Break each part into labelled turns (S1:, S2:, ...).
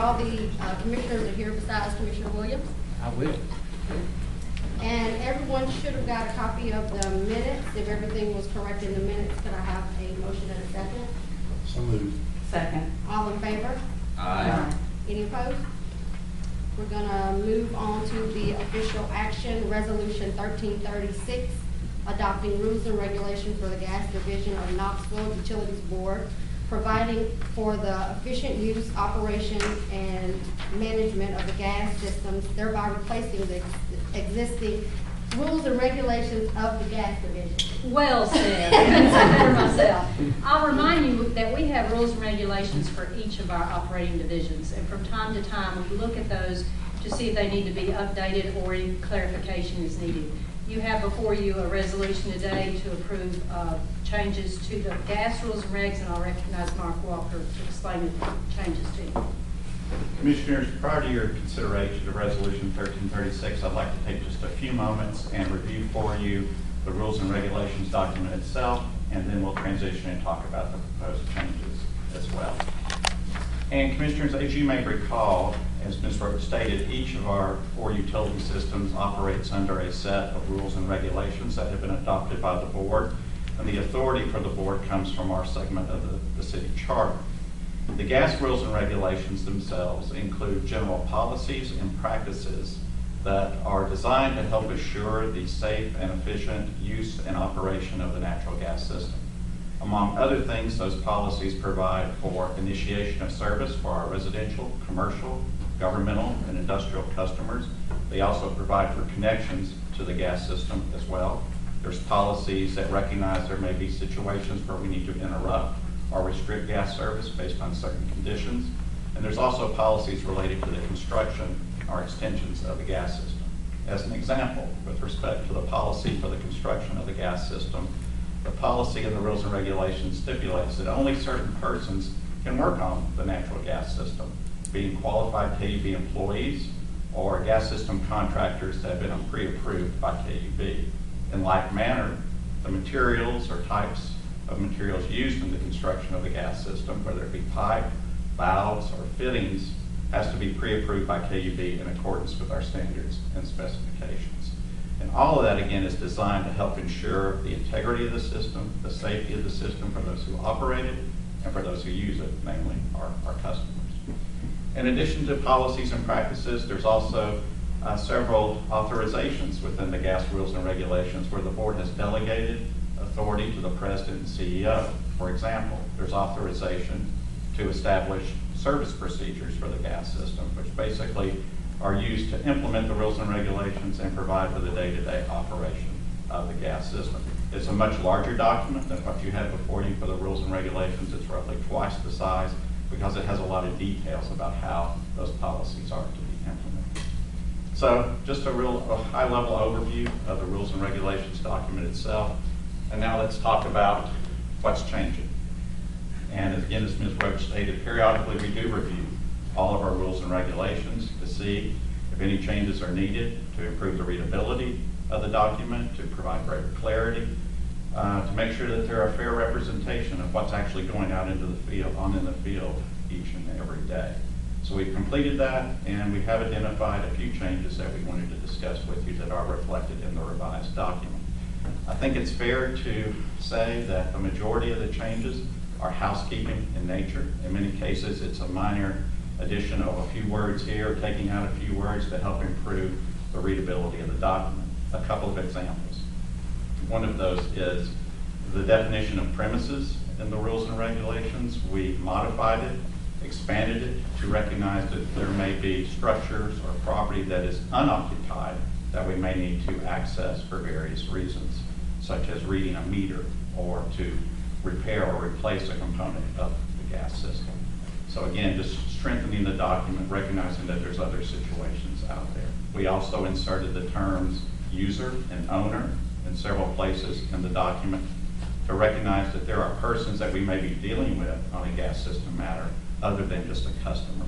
S1: all the commissioners are here besides Commissioner Williams.
S2: I will.
S1: And everyone should have got a copy of the minutes. If everything was correct in the minutes, could I have a motion and a second?
S3: So moved.
S4: Second.
S1: All in favor?
S2: Aye.
S1: Any opposed? We're gonna move on to the official action, Resolution 1336, adopting rules and regulations for the gas division of Knoxville Utilities Board, providing for the efficient use, operation, and management of the gas systems, thereby replacing the existing rules and regulations of the gas division.
S4: Well said. I couldn't say better myself. I'll remind you that we have rules and regulations for each of our operating divisions, and from time to time we look at those to see if they need to be updated or any clarification is needed. You have before you a resolution today to approve changes to the gas rules and regs, and I'll recognize Mark Walker to explain the changes to you.
S5: Commissioners, prior to your consideration of Resolution 1336, I'd like to take just a few moments and review for you the rules and regulations document itself, and then we'll transition and talk about the proposed changes as well. And Commissioners, as you may recall, as Ms. Rhodes stated, each of our 4 utility systems operates under a set of rules and regulations that have been adopted by the board, and the authority for the board comes from our segment of the city charter. The gas rules and regulations themselves include general policies and practices that are designed to help assure the safe and efficient use and operation of the natural gas system. Among other things, those policies provide for initiation of service for our residential, commercial, governmental, and industrial customers. They also provide for connections to the gas system as well. There's policies that recognize there may be situations where we need to interrupt or restrict gas service based on certain conditions. And there's also policies related to the construction or extensions of the gas system. As an example, with respect to the policy for the construction of the gas system, the policy and the rules and regulations stipulates that only certain persons can work on the natural gas system, being qualified KUB employees or gas system contractors that have been pre-approved by KUB. In like manner, the materials or types of materials used in the construction of the gas system, whether it be pipe, valves, or fittings, has to be pre-approved by KUB in accordance with our standards and specifications. And all of that, again, is designed to help ensure the integrity of the system, the safety of the system for those who operate it, and for those who use it, namely our customers. In addition to policies and practices, there's also several authorizations within the gas rules and regulations where the board has delegated authority to the president and CEO. For example, there's authorization to establish service procedures for the gas system, which basically are used to implement the rules and regulations and provide for the day-to-day operation of the gas system. It's a much larger document than what you had before you for the rules and regulations. It's roughly twice the size because it has a lot of details about how those policies are to be implemented. So just a high-level overview of the rules and regulations document itself. And now let's talk about what's changing. And again, as Ms. Rhodes stated, periodically we do review all of our rules and regulations to see if any changes are needed to improve the readability of the document, to provide greater clarity, to make sure that they're a fair representation of what's actually going out into the field, each and every day. So we've completed that, and we have identified a few changes that we wanted to discuss with you that are reflected in the revised document. I think it's fair to say that the majority of the changes are housekeeping in nature. In many cases, it's a minor addition of a few words here, taking out a few words to help improve the readability of the document. A couple of examples. One of those is the definition of premises in the rules and regulations. We modified it, expanded it to recognize that there may be structures or property that is unoccupied that we may need to access for various reasons, such as reading a meter or to repair or replace a component of the gas system. So again, just strengthening the document, recognizing that there's other situations out there. We also inserted the terms user and owner in several places in the document to recognize that there are persons that we may be dealing with on a gas system matter other than just a customer.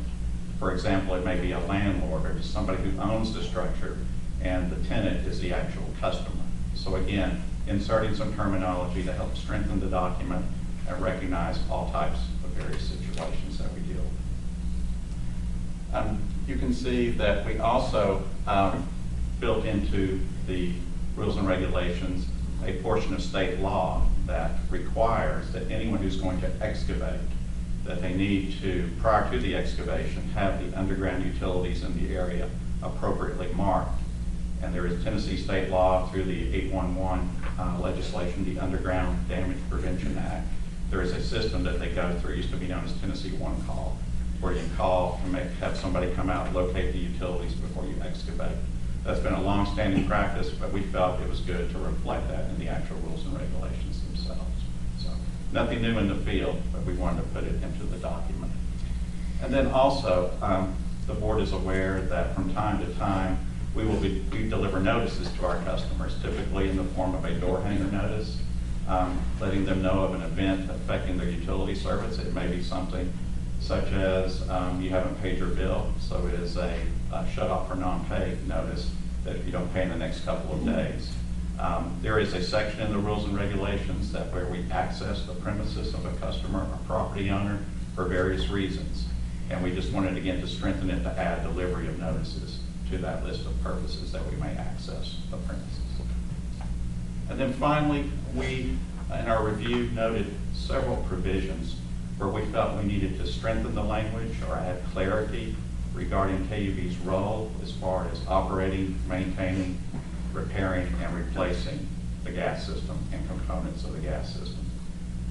S5: For example, it may be a landlord or just somebody who owns the structure and the tenant is the actual customer. So again, inserting some terminology to help strengthen the document and, and recognize all types of various situations that we deal with. You can see that we also built into the rules and regulations a portion of state law that requires that anyone who's going to excavate, that they need to, prior to the excavation, have the underground utilities in the area appropriately marked. And there is Tennessee state law through the 811 legislation, the Underground Damage Prevention Act. There is a system that they go through, used to be known as Tennessee One Call, where you call and have somebody come out and locate the utilities before you excavate. That's been a long-standing practice, but we felt it was good to reflect that in the actual rules and regulations themselves. So nothing new in the field, but we wanted to put it into the document. And then also, the board is aware that from time to time, we deliver notices to our customers, typically in the form of a door hanger notice, letting them know of an event affecting their utility service. It may be something such as you haven't paid your bill, so it is a shut off for non-pay notice that if you don't pay in the next couple of days. There is a section in the rules and regulations that where we access the premises of a customer or property owner for various reasons. And we just wanted again to strengthen it to add delivery of notices to that list of purposes that we may access the premises. And then finally, we, in our review, noted several provisions where we felt we needed to strengthen the language or add clarity regarding KUB's role as far as operating, maintaining, repairing, and replacing the gas system and components of the gas system.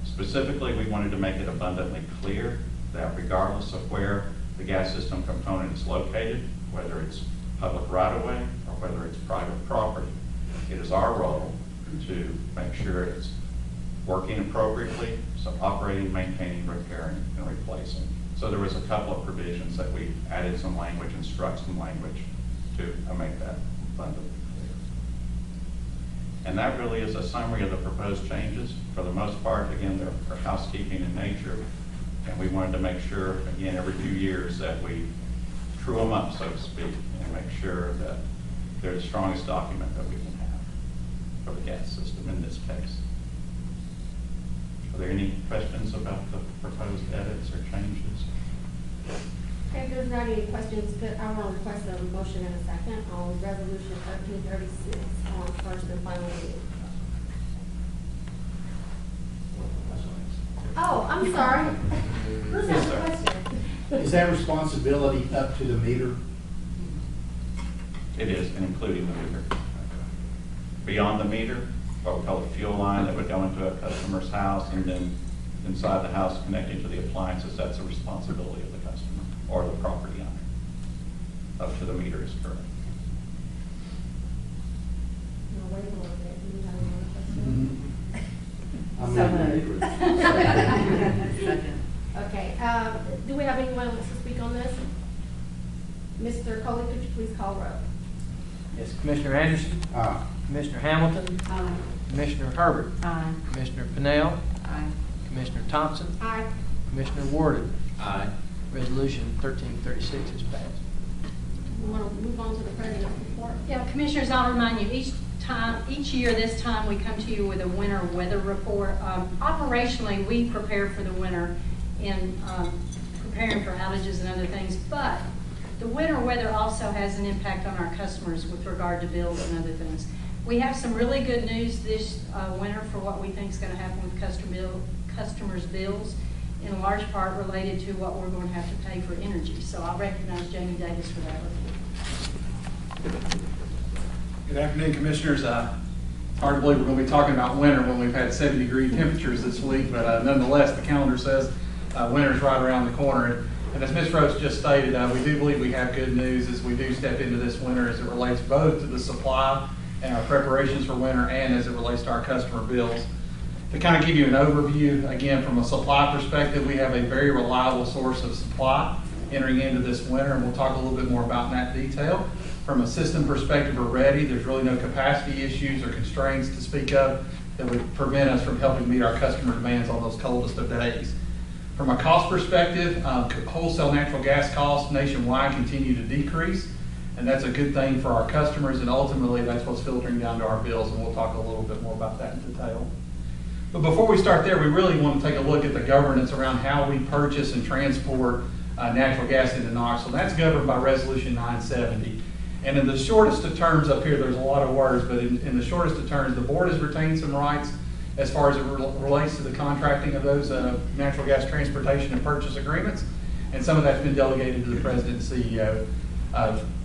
S5: Specifically, we wanted to make it abundantly clear that regardless of where the gas system component is located, whether it's public right-of-way or whether it's private property, it is our role to make sure it's working appropriately, so operating, maintaining, repairing, and replacing. So there was a couple of provisions that we added some language and struck some language to make that abundantly clear. And that really is a summary of the proposed changes. For the most part, again, they're housekeeping in nature, and we wanted to make sure, again, every few years that we true them up, so to speak, and make sure that they're the strongest document that we can have for the gas system in this case. Are there any questions about the proposed edits or changes?
S1: Okay, if there's not any questions, I want to request a motion and a second on resolution 1336 on first and final reading. Oh, I'm sorry. Who's
S5: Yes,
S1: the
S5: sir.
S1: question?
S2: Is that responsibility up to the meter?
S5: It is, and including the meter. Beyond the meter, what we call a fuel line that would go into a customer's house, and then inside the house connecting to the appliances, that's a responsibility of the customer or the property owner. Up to the meter is correct.
S1: No, wait a little bit. Do you have another question? Okay, do we have anyone who wants to speak on this? Mr. Coley, could you please call roll?
S3: Yes, Commissioner Anderson,
S2: Aye.
S3: Commissioner Hamilton,
S1: Aye.
S3: Commissioner Herbert,
S1: Aye.
S3: Commissioner Pennell,
S1: Aye.
S3: Commissioner Thompson,
S1: Aye.
S3: Commissioner Warden.
S2: Aye.
S3: Resolution 1336 is passed.
S1: We want to move on to the president's report.
S4: Yeah, Commissioners, I'll remind you, each year this time we come to you with a winter weather report. Operationally, we prepare for the winter in preparing for outages and other things, but the winter weather also has an impact on our customers with regard to bills and other things. We have some really good news this winter for what we think is going to happen with customers' bills, in large part related to what we're going to have to pay for energy. So I'll recognize Jamie Davis for that report.
S6: Good afternoon, Commissioners. It's hard to believe we're going to be talking about winter when we've had 70-degree temperatures this week, but nonetheless, the calendar says winter's right around the corner. And as Ms. Rose just stated, we do believe we have good news as we do step into this winter as it relates both to the supply and our preparations for winter and as it relates to our customer bills. To kind of give you an overview, again, from a supply perspective, we have a very reliable source of supply entering into this winter, and we'll talk a little bit more about that detail. From a system perspective, we're ready. There's really no capacity issues or constraints to speak of that would prevent us from helping meet our customer demands on those coldest of days. From a cost perspective, wholesale natural gas costs nationwide continue to decrease, and that's a good thing for our customers, and ultimately that's what's filtering down to our bills, and we'll talk a little bit more about that in detail. But before we start there, we really want to take a look at the governance around how we purchase and transport natural gas into Knoxville. That's governed by Resolution 970. And in the shortest of terms up here, there's a lot of words, but in the shortest of terms, the board has retained some rights as far as it relates to the contracting of those natural gas transportation and purchase agreements. And some of that's been delegated to the president and CEO.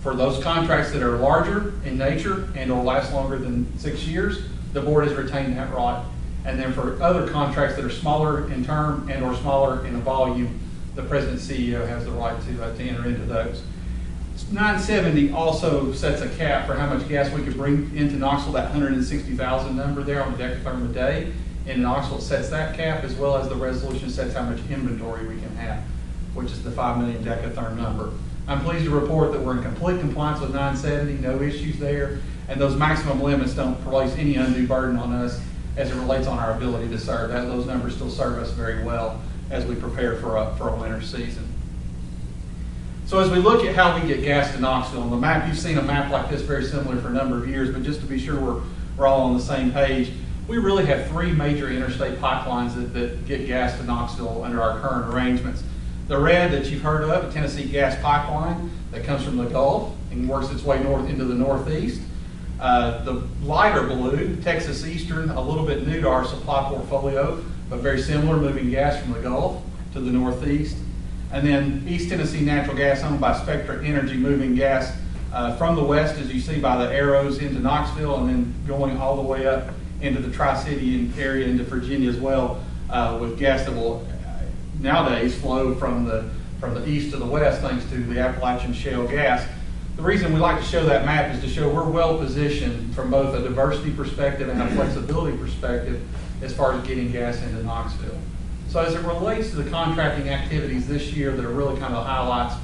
S6: For those contracts that are larger in nature and or last longer than 6 years, the board has retained that right. And then for other contracts that are smaller in term and or smaller in volume, the president and CEO has the right to enter into those. 970 also sets a cap for how much gas we could bring into Knoxville, that 160,000 number there on the decatherm a day. In Knoxville sets that cap, as well as the resolution sets how much inventory we can have, which is the 5 million decatherm number. I'm pleased to report that we're in complete compliance with 970, no issues there, and those maximum limits don't place any undue burden on us as it relates on our ability to serve. Those numbers still serve us very well as we prepare for a winter season. So as we look at how we get gas to Knoxville, on the map, you've seen a map like this very similar for a number of years, but just to be sure we're all on the same page, we really have 3 major interstate pipelines that get gas to Knoxville under our current arrangements. The red that you've heard of, the Tennessee Gas Pipeline, that comes from the Gulf and works its way north into the Northeast. The lighter blue, Texas Eastern, a little bit new to our supply portfolio, but very similar, moving gas from the Gulf to the Northeast. And then East Tennessee Natural Gas, owned by Spectra Energy, moving gas from the west, as you see by the arrows, into Knoxville, and then going all the way up into the Tri-City area, into Virginia as well, with gas that will nowadays flow from the east to the west, thanks to the Appalachian shale gas. The reason we like to show that map is to show we're well positioned from both a diversity perspective and a flexibility perspective as far as getting gas into Knoxville. So as it relates to the contracting activities this year that are really kind of highlights,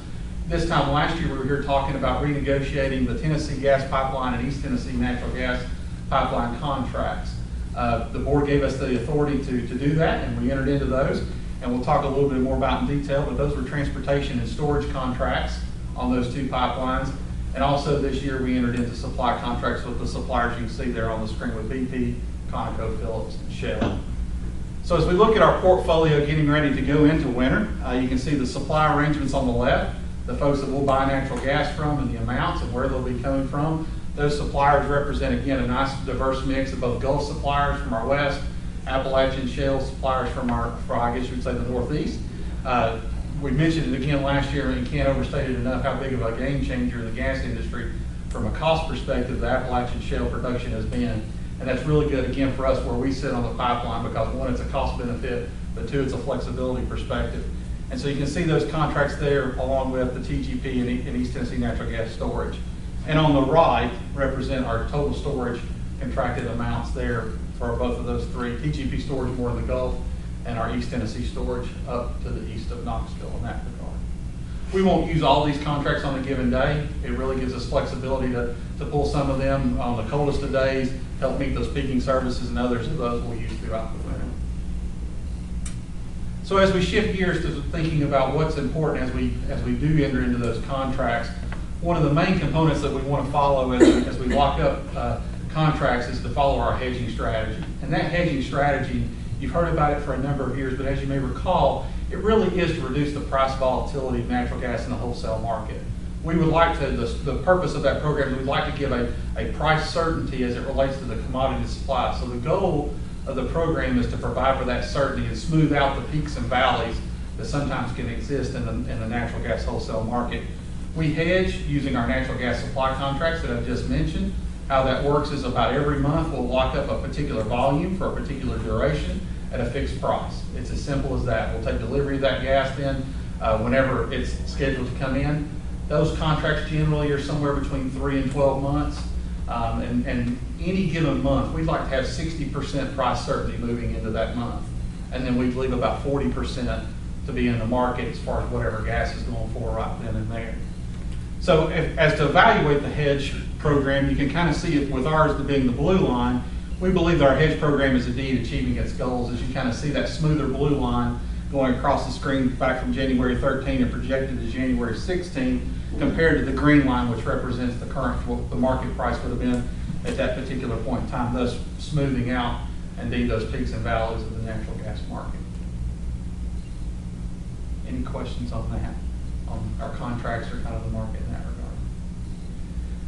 S6: this time last year we were here talking about renegotiating the Tennessee Gas Pipeline and East Tennessee Natural Gas Pipeline contracts. The board gave us the authority to do that, and we entered into those, and we'll talk a little bit more about in detail, but those were transportation and storage contracts on those 2 pipelines. And also this year we entered into supply contracts with the suppliers you can see there on the screen with BP, ConocoPhillips, and Shell. So as we look at our portfolio getting ready to go into winter, you can see the supply arrangements on the left, the folks that we'll buy natural gas from and the amounts and where they'll be coming from. Those suppliers represent, again, a nice diverse mix of both Gulf suppliers from our west, Appalachian shale suppliers from I guess you would say, the Northeast. We mentioned it again last year, and you can't overstate it enough how big of a game changer in the gas industry from a cost perspective the Appalachian shale production has been. And that's really good, again, for us where we sit on the pipeline, because 1, it's a cost benefit, but 2, it's a flexibility perspective. And so you can see those contracts there along with the TGP and East Tennessee Natural Gas Storage. And on the right represent our total storage contracted amounts there for both of those 3. TGP storage more in the Gulf, and our East Tennessee storage up to the east of Knoxville in that regard. We won't use all these contracts on a given day. It really gives us flexibility to pull some of them on the coldest of days, help meet those peaking services, and others of those we'll use throughout the winter. So as we shift gears to thinking about what's important as we do enter into those contracts, one of the main components that we want to follow as we lock up contracts is to follow our hedging strategy. And that hedging strategy, you've heard about it for a number of years, but as you may recall, it really is to reduce the price volatility of natural gas in the wholesale market. We would like to, the purpose of that program, we'd like to give a price certainty as it relates to the commodity supply. So the goal of the program is to provide for that certainty and smooth out the peaks and valleys that sometimes can exist in the natural gas wholesale market. We hedge using our natural gas supply contracts that I've just mentioned. How that works is about every month we'll lock up a particular volume for a particular duration at a fixed price. It's as simple as that. We'll take delivery of that gas then whenever it's scheduled to come in. Those contracts generally are somewhere between 3 and 12 months. And any given month, we'd like to have 60% price certainty moving into that month. And then we'd leave about 40% to be in the market as far as whatever gas is going for right then and there. So as to evaluate the hedge program, you can kind of see it with ours being the blue line. We believe that our hedge program is indeed achieving its goals, as you kind of see that smoother blue line going across the screen back from January 13 and projected to January 16, compared to the green line, which represents the current, what the market price would have been at that particular point in time, thus smoothing out indeed those peaks and valleys of the natural gas market. Any questions on that? our contracts or kind of the market in that regard.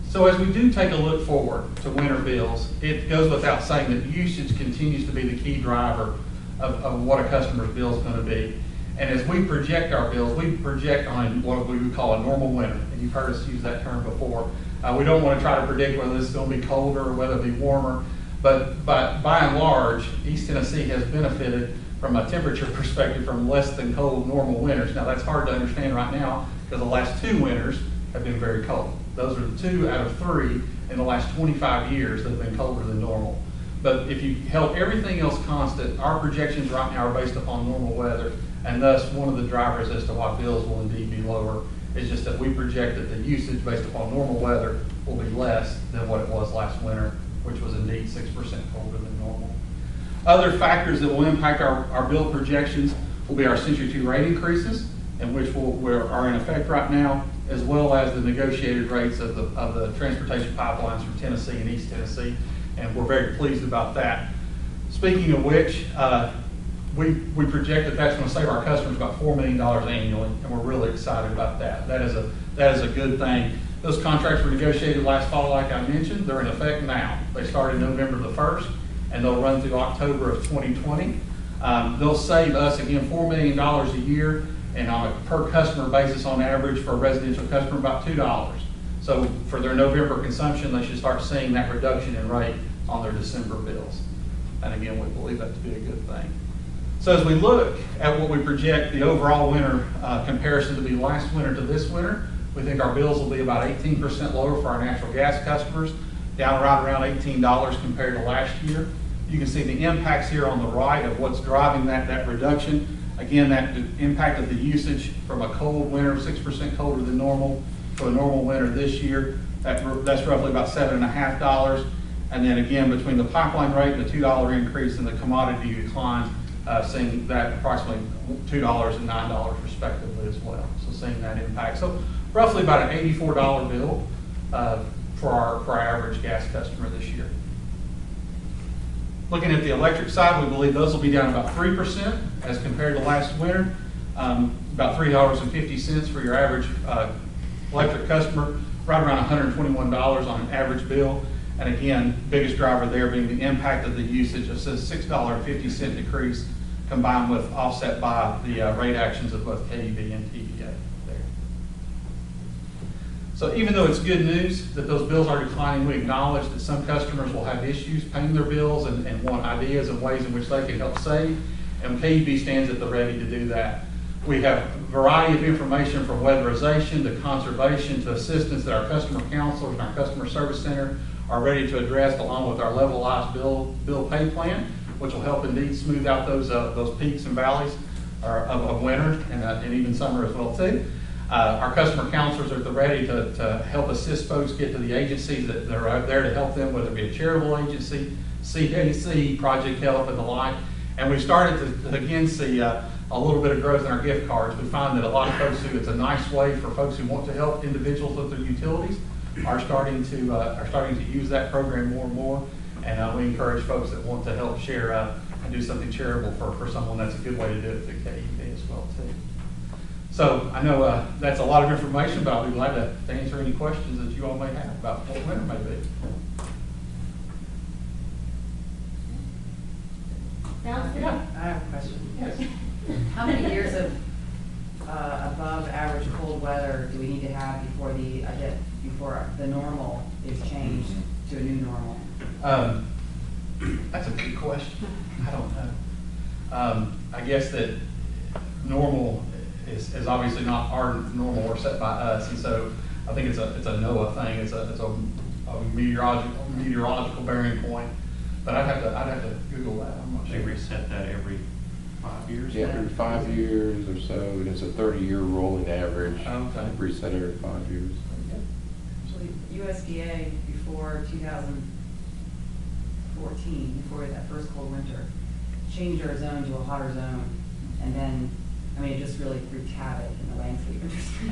S6: So as we do take a look forward to winter bills, it goes without saying that usage continues to be the key driver of what a customer's bill is going to be. And as we project our bills, we project on what we would call a normal winter. And you've heard us use that term before. We don't want to try to predict whether this is going to be colder or whether it'll be warmer. But by and large, East Tennessee has benefited from a temperature perspective from less than cold normal winters. Now that's hard to understand right now because the last 2 winters have been very cold. Those are 2 out of 3 in the last 25 years that have been colder than normal. But if you held everything else constant, our projections right now are based upon normal weather, and thus one of the drivers as to why bills will indeed be lower is just that we project that the usage based upon normal weather will be less than what it was last winter, which was indeed 6% colder than normal. Other factors that will impact our bill projections will be our Century 2 rate increases, and which are in effect right now, as well as the negotiated rates of the transportation pipelines from Tennessee and East Tennessee, and we're very pleased about that. Speaking of which, we project that that's going to save our customers about $4 million annually, and we're really excited about that. That is a good thing. Those contracts were negotiated last fall, like I mentioned. They're in effect now. They started November the 1st, and they'll run through October of 2020. They'll save us, again, $4 million a year, and on a per customer basis on average for a residential customer, about $2. So for their November consumption, they should start seeing that reduction in rate on their December bills. And again, we believe that to be a good thing. So as we look at what we project the overall winter comparison to be last winter to this winter, we think our bills will be about 18% lower for our natural gas customers, down right around $18 compared to last year. You can see the impacts here on the right of what's driving that reduction. Again, that impact of the usage from a cold winter, 6% colder than normal, to a normal winter this year. That's roughly about $7.50. And then again, between the pipeline rate and the $2 increase in the commodity declines, seeing that approximately $2 and $9 respectively as well. So seeing that impact. So roughly about an $84 bill for our average gas customer this year. Looking at the electric side, we believe those will be down about 3% as compared to last winter. About $3.50 for your average electric customer, right around $121 on an average bill. And again, biggest driver there being the impact of the usage of a $6.50 decrease combined with offset by the rate actions of both KUB and TVA there. So even though it's good news that those bills are declining, we acknowledge that some customers will have issues paying their bills and want ideas and ways in which they can help save, and KUB stands at the ready to do that. We have a variety of information from weatherization to conservation to assistance that our customer counselors and our customer service center are ready to address, along with our levelized bill pay plan, which will help indeed smooth out those peaks and valleys of winter and even summer as well too. Our customer counselors are at the ready to help assist folks get to the agencies that are there to help them, whether it be a charitable agency, CAC, Project Help, and the like. And we've started to again see a little bit of growth in our gift cards. We find that a lot of folks who, it's a nice way for folks who want to help individuals with their utilities are starting to use that program more and more. And we encourage folks that want to help share and do something charitable for someone. That's a good way to do it through KUB as well too. So I know that's a lot of information, but I'll be glad to answer any questions that you all may have about what winter may be.
S1: Sounds good.
S7: I have a question.
S6: Yes.
S7: How many years of above average cold weather do we need to have before the normal is changed to a new normal?
S6: That's a good question. I don't know. I guess that normal is obviously not our normal or set by us, and so I think it's a NOAA thing. It's a meteorological bearing point. But I'd have to Google that. I'm not
S5: They
S6: sure.
S5: reset that every 5 years?
S8: Yeah, every 5 years or so, and it's a 30-year rolling average.
S6: Okay.
S8: Reset every 5 years.
S7: Actually, USDA before 2014, before that first cold winter, changed our zone to a hotter zone, and then, I mean, it just really wreaked havoc in the landscape industry.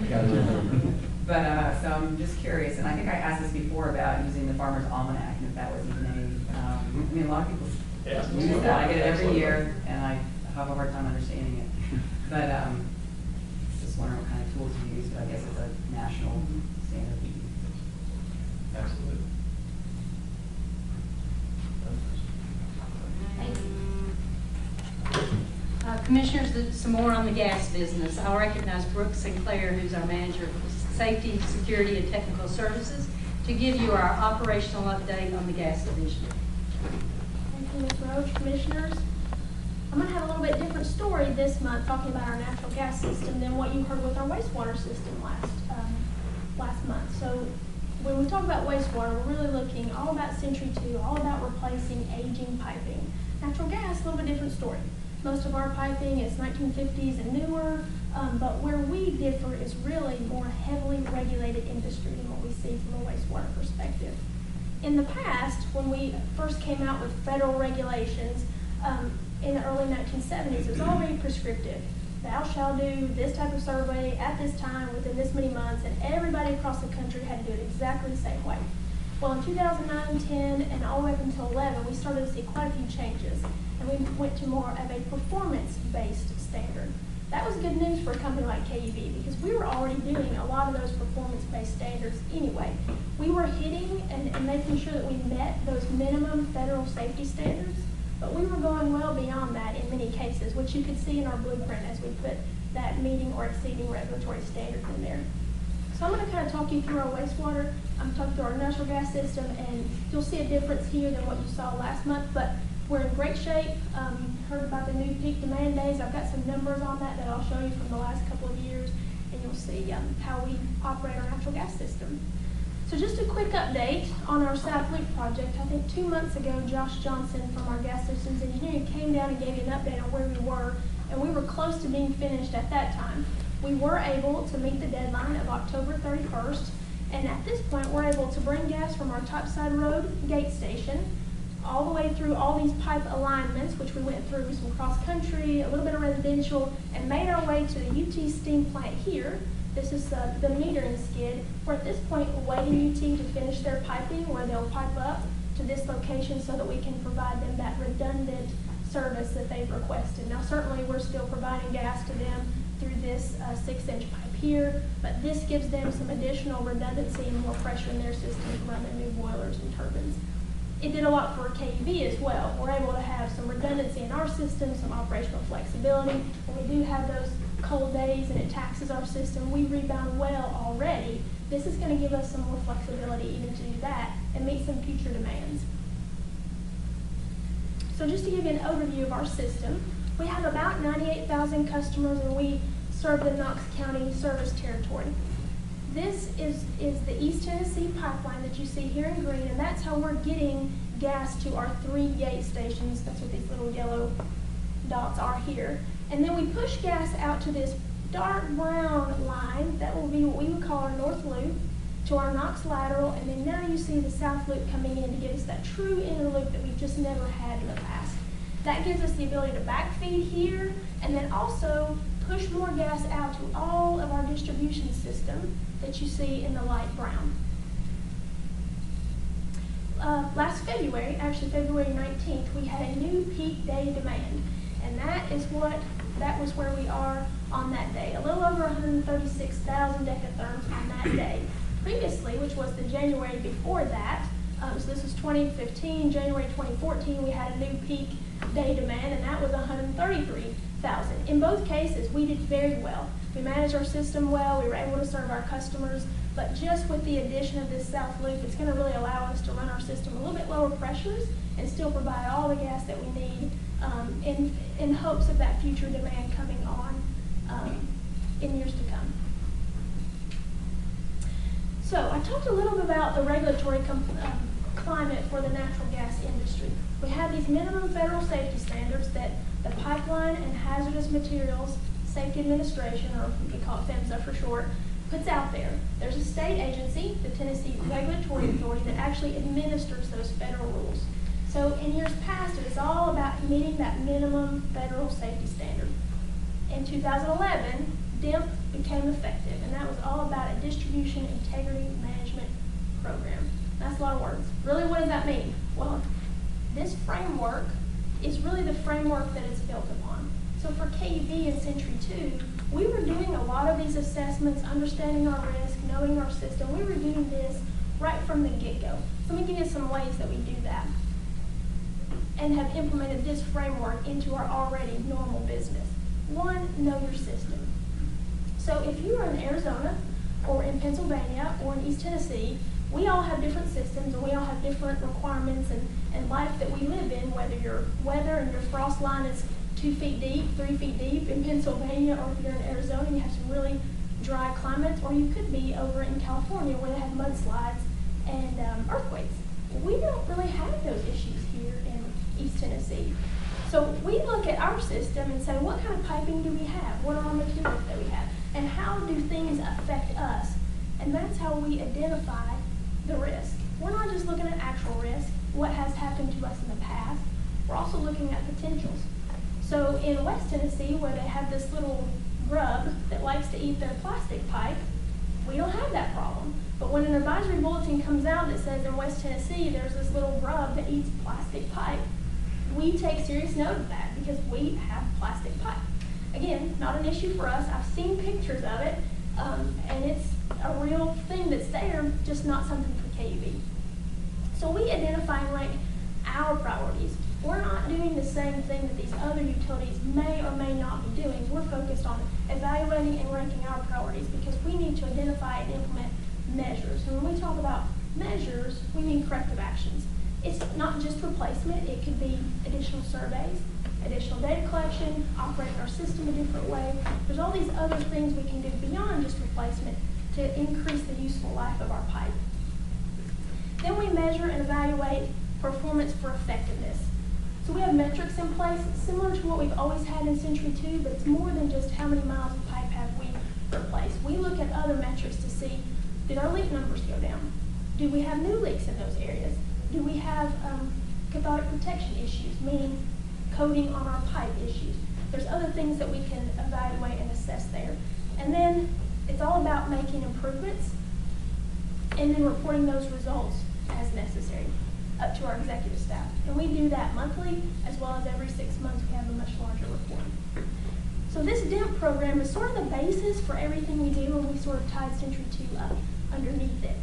S7: But, so I'm just curious, and I think I asked this before about using the Farmer's Almanac, and if that was even I mean, a lot of people use that. I get it every year, and I have a hard time understanding it. But just wondering what kind of tools you use, but I guess it's a national standard.
S5: Absolutely.
S4: Commissioners, some more on the gas business. I'll recognize Brooke Sinclair, who's our manager of safety, security, and technical services, to give you our operational update on the gas division.
S9: Thank you, Ms. Roach. Commissioners, I'm going to have a little bit different story this month talking about our natural gas system than what you heard with our wastewater system last month. So when we talk about wastewater, we're really looking all about Century 2, all about replacing aging piping. Natural gas, a little bit different story. Most of our piping is 1950s and newer, but where we differ is really more heavily regulated industry than what we see from a wastewater perspective. In the past, when we first came out with federal regulations in the early 1970s, it was all very prescriptive. Thou shall do this type of survey at this time within this many months, and everybody across the country had to do it exactly the same way. Well, in 2009, 10, and all the way up until 11, we started to see quite a few changes, and we went to more of a performance-based standard. That was good news for a company like KUB because we were already doing a lot of those performance-based standards anyway. We were hitting and making sure that we met those minimum federal safety standards, but we were going well beyond that in many cases, which you could see in our blueprint as we put that meeting or exceeding regulatory standards in there. So I'm going to kind of talk you through our wastewater, I'm talking through our natural gas system, and you'll see a difference here than what you saw last month, but we're in great shape. You heard about the new peak demand days. I've got some numbers on that I'll show you from the last couple of years, and you'll see how we operate our natural gas system. So just a quick update on our South Loop project. I think 2 months ago, Josh Johnson from our Gas Systems Engineering came down and gave you an update on where we were, and we were close to being finished at that time. We were able to meet the deadline of October 31st, and at this point, we're able to bring gas from our Topside Road gate station all the way through all these pipe alignments, which we went through some cross-country, a little bit of residential, and made our way to the UT steam plant here. This is the metering skid. We're at this point awaiting UT to finish their piping, where they'll pipe up to this location so that we can provide them that redundant service that they've requested. Now, certainly, we're still providing gas to them through this 6-inch pipe here, but this gives them some additional redundancy and more pressure in their system to run their new boilers and turbines. It did a lot for KUB as well. We're able to have some redundancy in our system, some operational flexibility. When we do have those cold days and it taxes our system, we rebound well already. This is going to give us some more flexibility even to do that and meet some future demands. So just to give you an overview of our system, we have about 98,000 customers, and we serve the Knox County service territory. This is the East Tennessee pipeline that you see here in green, and that's how we're getting gas to our 3 gate stations. That's what these little yellow dots are here. And then we push gas out to this dark brown line. That will be what we would call our North Loop, to our Knox lateral, and then now you see the South Loop coming in to give us that true inner loop that we've just never had in the past. That gives us the ability to backfeed here, and then also push more gas out to all of our distribution system that you see in the light brown. Last February, actually February 19th, we had a new peak day demand, and that was where we are on that day. A little over 136,000 decatherms on that day. Previously, which was the January before that, so this was 2015, January 2014, we had a new peak day demand, and that was 133,000. In both cases, we did very well. We managed our system well, we were able to serve our customers, but just with the addition of this South Loop, it's going to really allow us to run our system a little bit lower pressures and still provide all the gas that we need in hopes of that future demand coming on in years to come. So I talked a little bit about the regulatory climate for the natural gas industry. We have these minimum federal safety standards that the Pipeline and Hazardous Materials Safety Administration, or we call it PHMSA for short, puts out there. There's a state agency, the Tennessee Regulatory Authority, that actually administers those federal rules. So in years past, it was all about meeting that minimum federal safety standard. In 2011, DIMP became effective, and that was all about a Distribution Integrity Management Program. That's a lot of words. Really, what does that mean? Well, this framework is really the framework that it's built upon. So for KUB and Century 2, We were doing a lot of these assessments, understanding our risk, knowing our system. We were doing this right from the get-go. So let me give you some ways that we do that and have implemented this framework into our already normal business. One, know your system. So if you are in Arizona or in Pennsylvania or in East Tennessee, we all have different systems and we all have different requirements and life that we live in, whether your weather and your frost line is 2 feet deep, 3 feet deep in Pennsylvania, or if you're in Arizona and you have some really dry climates, or you could be over in California where they have mudslides and earthquakes. We don't really have those issues here in East Tennessee. So we look at our system and say, what kind of piping do we have? What are our materials that we have? And how do things affect us? And that's how we identify the risk. We're not just looking at actual risk, what has happened to us in the past. We're also looking at potentials. So in West Tennessee, where they have this little grub that likes to eat their plastic pipe, we don't have that problem. But when an advisory bulletin comes out that says in West Tennessee there's this little grub that eats plastic pipe, we take serious note of that because we have plastic pipe. Again, not an issue for us. I've seen pictures of it, and it's a real thing that's there, just not something for KUB. So we identify and rank our priorities. We're not doing the same thing that these other utilities may or may not be doing. We're focused on evaluating and ranking our priorities because we need to identify and implement measures. And when we talk about measures, we mean corrective actions. It's not just replacement. It could be additional surveys, additional data collection, operating our system a different way. There's all these other things we can do beyond just replacement to increase the useful life of our pipe. Then we measure and evaluate performance for effectiveness. So we have metrics in place similar to what we've always had in Century 2, but it's more than just how many miles of pipe have we replaced. We look at other metrics to see, did our leak numbers go down? Do we have new leaks in those areas? Do we have cathodic protection issues, meaning coating on our pipe issues? There's other things that we can evaluate and assess there. And then it's all about making improvements and then reporting those results as necessary up to our executive staff. And we do that monthly, as well as every 6 months we have a much larger report. So this DEMP program is sort of the basis for everything we do, and we sort of tied Century 2 up underneath it.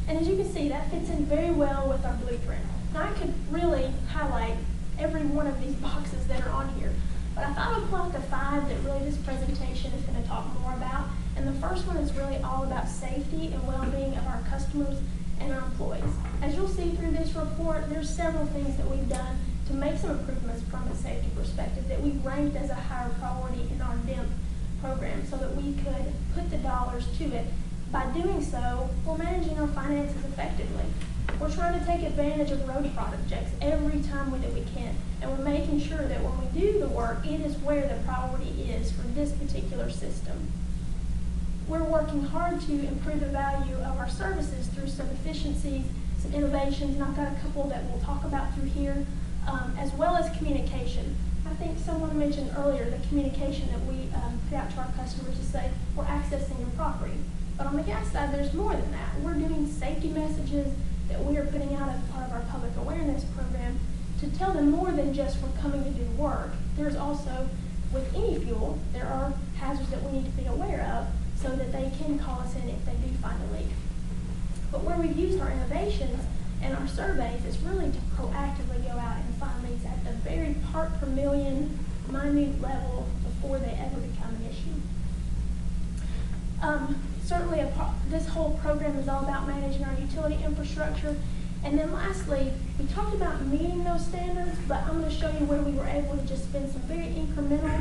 S9: And as you can see, that fits in very well with our blueprint. Now I could really highlight every one of these boxes that are on here, but I thought I'd pull out the 5 that really this presentation is going to talk more about. And the first one is really all about safety and well-being of our customers and our employees. As you'll see through this report, there's several things that we've done to make some improvements from a safety perspective that we've ranked as a higher priority in our DEMP program so that we could put the dollars to it. By doing so, we're managing our finances effectively. We're trying to take advantage of road projects every time that we can, and we're making sure that when we do the work, it is where the priority is for this particular system. We're working hard to improve the value of our services through some efficiencies, some innovations, and I've got a couple that we'll talk about through here, as well as communication. I think someone mentioned earlier the communication that we put out to our customers to say, we're accessing your property. But on the gas side, there's more than that. We're doing safety messages that we are putting out as part of our public awareness program to tell them more than just we're coming to do work. There's also, with any fuel, there are hazards that we need to be aware of so that they can call us in if they do find a leak. But where we've used our innovations and our surveys is really to proactively go out and find leaks at the very part per million minute level before they ever become an issue. Certainly, this whole program is all about managing our utility infrastructure. And then lastly, we talked about meeting those standards, but I'm going to show you where we were able to just spend some very incremental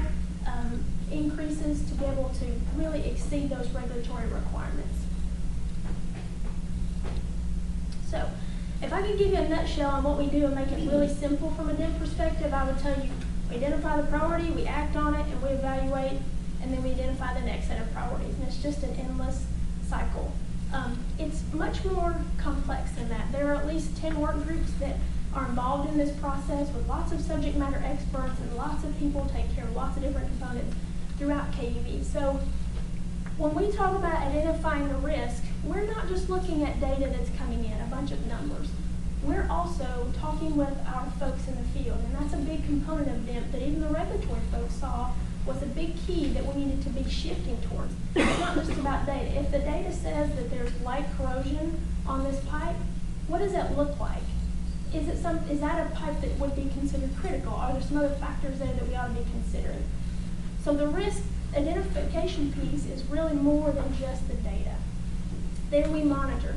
S9: increases to be able to really exceed those regulatory requirements. So, if I could give you a nutshell on what we do and make it really simple from a DEMP perspective, I would tell you, we identify the priority, we act on it, and we evaluate, and then we identify the next set of priorities. And it's just an endless cycle. It's much more complex than that. There are at least 10 work groups that are involved in this process with lots of subject matter experts and lots of people take care of lots of different components throughout KUB. So when we talk about identifying the risk, we're not just looking at data that's coming in, a bunch of numbers. we're also talking with our folks in the field, and that's a big component of them that even the regulatory folks saw was a big key that we needed to be shifting towards. It's not just about data. If the data says that there's light corrosion on this pipe, what does that look like? Is that a pipe that would be considered critical? Are there some other factors there that we ought to be considering? So the risk identification piece is really more than just the data. Then we monitor.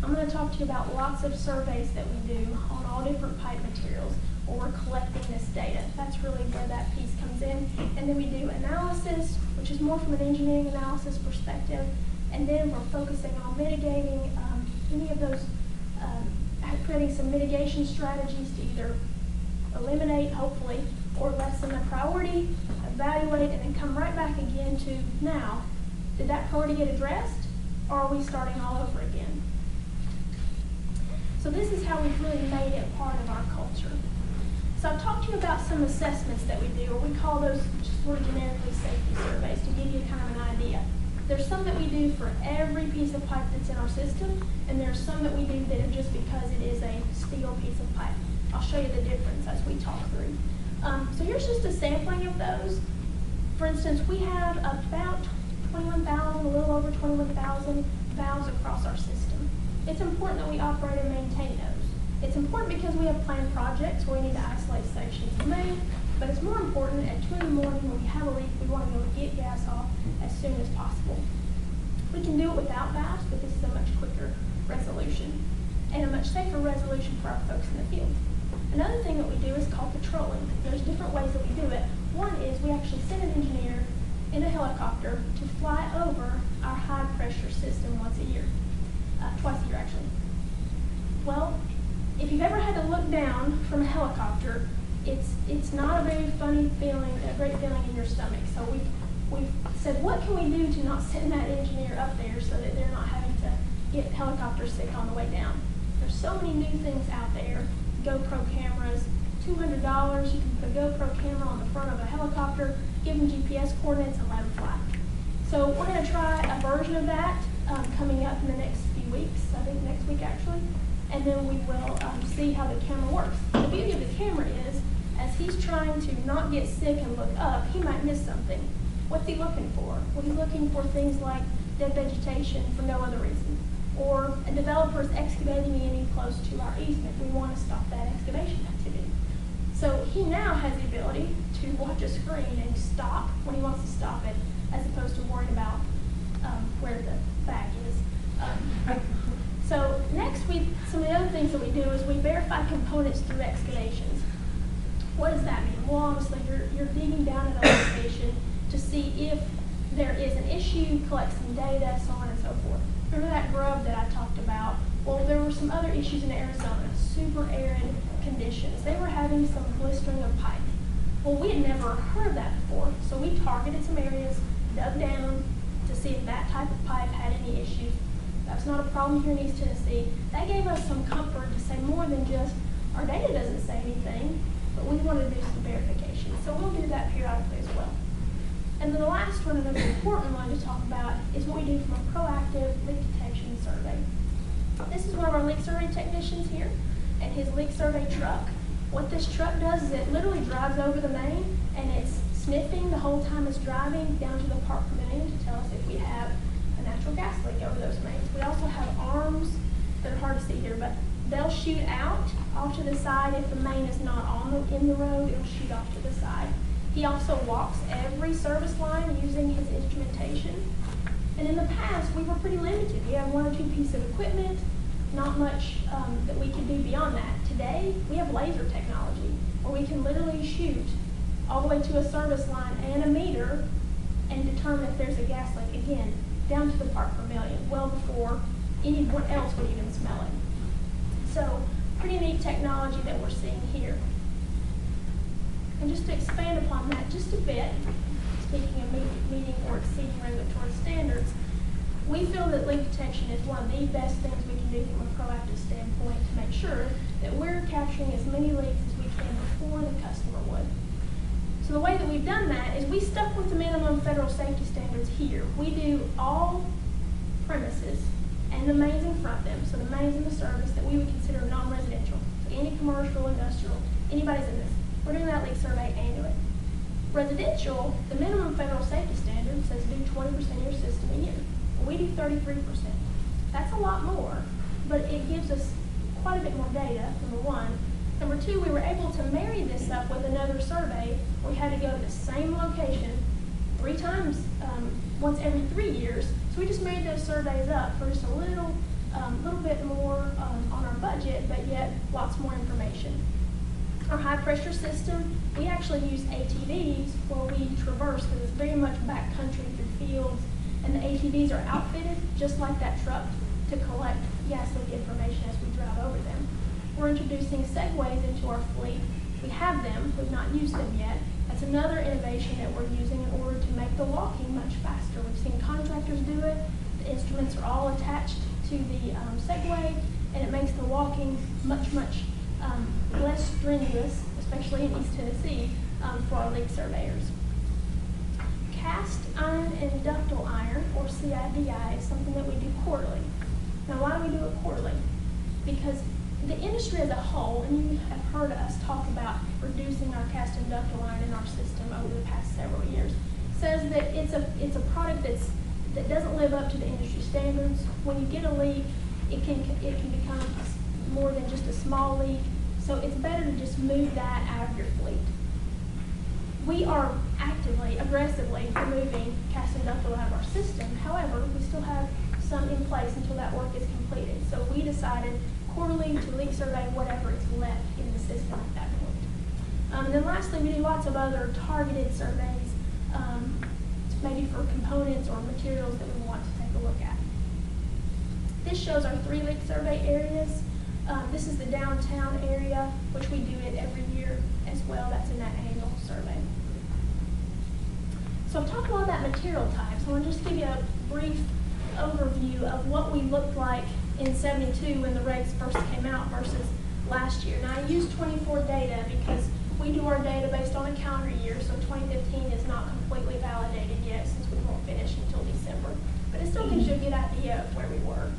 S9: I'm going to talk to you about lots of surveys that we do on all different pipe materials, or we're collecting this data. That's really where that piece comes in. And then we do analysis, which is more from an engineering analysis perspective. And then we're focusing on mitigating any of those, creating some mitigation strategies to either eliminate, hopefully, or lessen the priority, evaluate, and then come right back again to now, did that priority get addressed, or are we starting all over again? So this is how we've really made it part of our culture. So I've talked to you about some assessments that we do, or we call those just sort of generically safety surveys to give you kind of an idea. There's some that we do for every piece of pipe that's in our system, and there's some that we do that are just because it is a steel piece of pipe. I'll show you the difference as we talk through. So here's just a sampling of those. For instance, we have about 21,000, a little over 21,000 valves across our system. It's important that we operate and maintain those. It's important because we have planned projects where we need to isolate sections of the main, but it's more important at 2 in the morning when we have a leak, we want to be able to get gas off as soon as possible. We can do it without valves, but this is a much quicker resolution and a much safer resolution for our folks in the field. Another thing that we do is called patrolling. There's different ways that we do it. One is we actually send an engineer in a helicopter to fly over our high pressure system once a year, twice a year actually. Well, if you've ever had to look down from a helicopter, it's not a very funny feeling, a great feeling in your stomach. So we've said, what can we do to not send that engineer up there so that they're not having to get helicopter sick on the way down? There's so many new things out there. GoPro cameras, $200, you can put a GoPro camera on the front of a helicopter, give them GPS coordinates and let them fly. So we're going to try a version of that coming up in the next few weeks, I think next week actually, and then we will see how the camera works. The beauty of the camera is, as he's trying to not get sick and look up, he might miss something. What's he looking for? Well, he's looking for things like dead vegetation for no other reason, or a developer is excavating any close to our easement. We want to stop that excavation activity. So he now has the ability to watch a screen and stop when he wants to stop it, as opposed to worrying about where the bag is. So next, some of the other things that we do is we verify components through excavations. What does that mean? Well, honestly, you're digging down at a location to see if there is an issue, collect some data, so on and so forth. Remember that grub that I talked about? Well, there were some other issues in Arizona, super arid conditions. They were having some blistering of pipe. Well, we had never heard of that before, so we targeted some areas, dug down to see if that type of pipe had any issues. That's not a problem here in East Tennessee. That gave us some comfort to say more than just, our data doesn't say anything, but we want to do some verification. So we'll do that periodically as well. And then the last one, and the most important one to talk about, is what we do from a proactive leak detection survey. This is one of our leak survey technicians here, and his leak survey truck. What this truck does is it literally drives over the main, and it's sniffing the whole time it's driving down to the part per million to tell us if we have a natural gas leak over those mains. We also have arms that are hard to see here, but they'll shoot out off to the side. If the main is not in the road, it'll shoot off to the side. He also walks every service line using his instrumentation. And in the past, we were pretty limited. We had 1 or 2 pieces of equipment, not much that we could do beyond that. Today, we have laser technology, where we can literally shoot all the way to a service line and a meter and determine if there's a gas leak, again, down to the part per million, well before anyone else would even smell it. So, pretty neat technology that we're seeing here. And just to expand upon that just a bit, speaking of meeting or exceeding regulatory standards, we feel that leak detection is one of the best things we can do from a proactive standpoint to make sure that we're capturing as many leaks as we can before the customer would. So the way that we've done that is we stuck with the minimum federal safety standards here. We do all premises and the mains in front of them, so the mains in the service that we would consider non-residential. So any commercial, industrial, anybody's in this. We're doing that leak survey annually. Residential, the minimum federal safety standard says do 20% of your system a year. We do 33%. That's a lot more, but it gives us quite a bit more data, number one. Number two, we were able to marry this up with another survey. We had to go to the same location 3 times, once every 3 years. So we just made those surveys up for just a little bit more on our budget, but yet lots more information. Our high pressure system, we actually use ATVs where we traverse, because it's very much backcountry through fields, and the ATVs are outfitted just like that truck to collect gas leak information as we drive over them. We're introducing segways into our fleet. We have them, we've not used them yet. That's another innovation that we're using in order to make the walking much faster. We've seen contractors do it. The instruments are all attached to the Segway, and it makes the walking much less strenuous, especially in East Tennessee, for our leak surveyors. Cast iron and ductile iron, or CIDI, is something that we do quarterly. Now, why do we do it quarterly? Because the industry as a whole, and you have heard us talk about reducing our cast and ductile iron in our system over the past several years, says that it's a product that doesn't live up to the industry standards. When you get a leak, it can become more than just a small leak. So it's better to just move that out of your fleet. We are actively, aggressively removing cast and ductile out of our system. However, we still have some in place until that work is completed. So we decided quarterly to leak survey whatever is left in the system at that point. And then lastly, we do lots of other targeted surveys, maybe for components or materials that we want to take a look at. This shows our 3 leak survey areas. This is the downtown area, which we do it every year as well. That's in that annual survey. So I've talked a lot about material types. I want to just give you a brief overview of what we looked like in '72 when the regs first came out versus last year. Now I use 24 data because we do our data based on a calendar year, so 2015 is not completely validated yet since we won't finish until December. But it still gives you a good idea of where we were.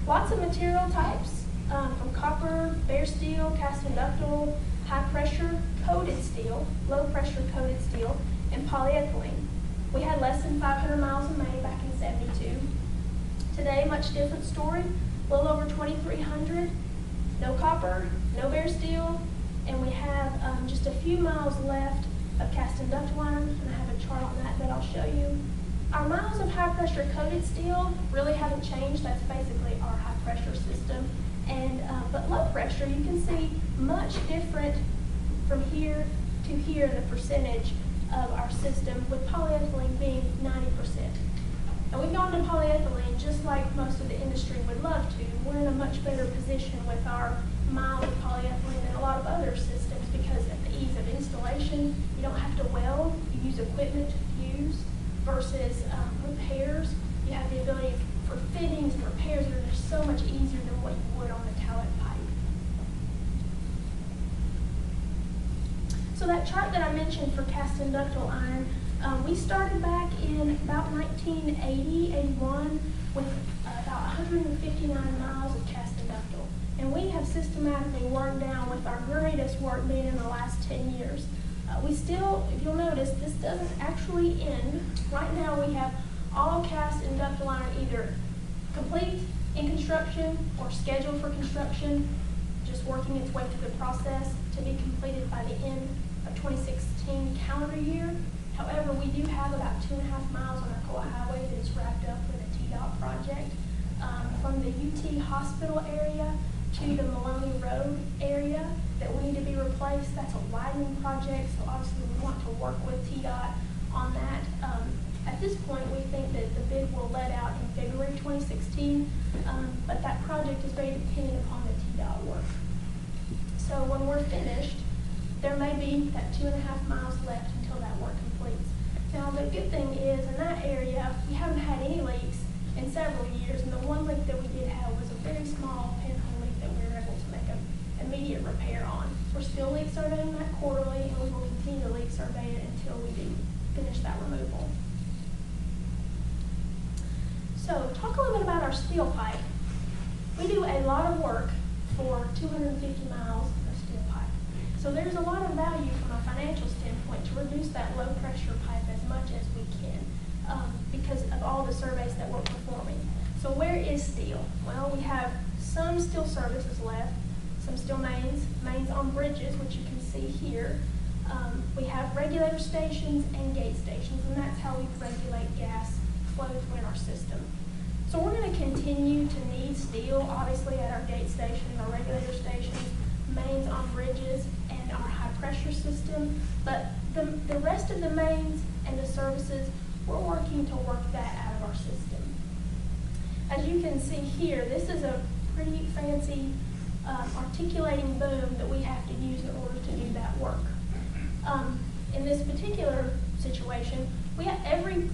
S9: Lots of material types, from copper, bare steel, cast and ductile, high pressure coated steel, low pressure coated steel, and polyethylene. We had less than 500 miles of main back in '72. Today, much different story, a little over 2,300, no copper, no bare steel, and we have just a few miles left of cast and ductile iron, and I have a chart on that I'll show you. Our miles of high pressure coated steel really haven't changed. That's basically our high pressure system. And but low pressure, you can see much different from here to here, the percentage of our system, with polyethylene being 90%. And we've gone to polyethylene just like most of the industry would love to. We're in a much better position with our miles of polyethylene than a lot of other systems because of the ease of installation. You don't have to weld, you use equipment to use, versus repairs. You have the ability for fittings and repairs that are just so much easier than what you would on the talent pipe. So that chart that I mentioned for cast and ductile iron, we started back in about 1980, 81 with about 159 miles of cast and ductile. And we have systematically worked down with our greatest work being in the last 10 years. We still, if you'll notice, this doesn't actually end. Right now we have all cast and ductile iron either complete in construction or scheduled for construction, just working its way through the process to be completed by the end of 2016 calendar year. However, we do have about 2.5 miles on our core highway that is wrapped up with a TDOT project. From the UT hospital area to the Maloney Road area that we need to be replaced. That's a widening project, so obviously we want to work with TDOT on that. At this point, we think that the bid will let out in February 2016, but that project is very dependent upon the TDOT work. So when we're finished, there may be that 2.5 miles left until that work completes. Now, the good thing is, in that area, we haven't had any leaks in several years, and the one leak that we did have was a very small pinhole leak that we were able to make an immediate repair on. We're still leak surveying that quarterly, and we will continue to leak survey it until we do finish that removal. So, talk a little bit about our steel pipe. We do a lot of work for 250 miles of steel pipe. So there's a lot of value from a financial standpoint to reduce that low pressure pipe as much as we can because of all the surveys that we're performing. So where is steel? Well, we have some steel services left, some steel mains on bridges, which you can see here. We have regulator stations and gate stations, and that's how we regulate gas flow through in our system. So we're going to continue to need steel, obviously, at our gate stations, our regulator stations, mains on bridges, and our high pressure system. But the rest of the mains and the services, we're working to work that out of our system. As you can see here, this is a pretty fancy articulating boom that we have to use in order to do that work. In this particular situation, we have every